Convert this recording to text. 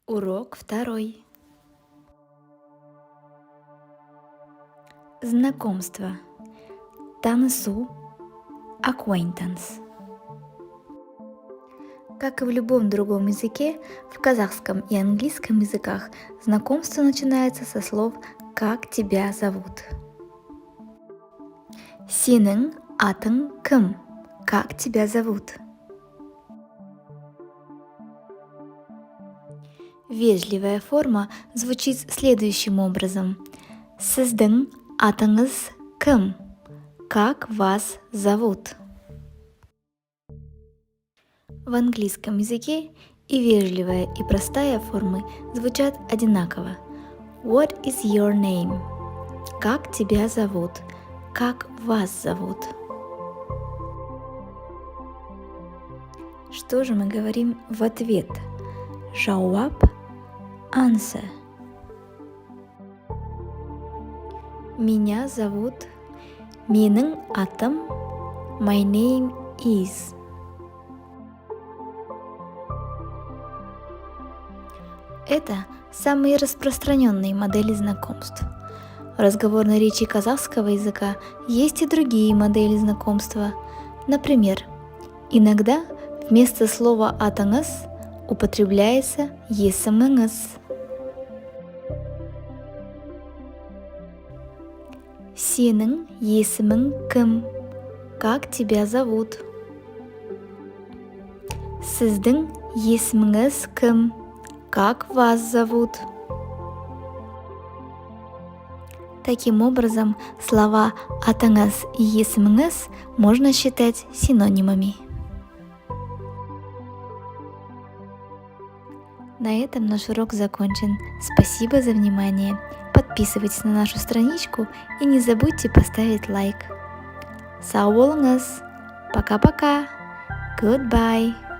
Урок 2. Знакомство. Танысу. Acquaintance. Как и в любом другом языке, в казахском и английском языках знакомство начинается со слов «Как тебя зовут?». Сенің атың кім? Как тебя зовут? Вежливая форма звучит следующим образом. Сіздің атыңыз кім? Как вас зовут? В английском языке и вежливая, и простая формы звучат одинаково. What is your name? Как тебя зовут? Как вас зовут? Что же мы говорим в ответ? Жауап, answer. Меня зовут, менің атым, my name is. Это самые распространенные модели знакомств. В разговорной речи казахского языка есть и другие модели знакомства. Например, иногда вместо слова атыңыз употребляется есіміңіз. Сенің есімің кім? Как тебя зовут? Сіздің есіміңіз кім? Как вас зовут? Таким образом, слова атыңыз и есіміңіз можно считать синонимами. На этом наш урок закончен. Спасибо за внимание. Подписывайтесь на нашу страничку и не забудьте поставить лайк. Сау болыңыз. Пока-пока. Goodbye.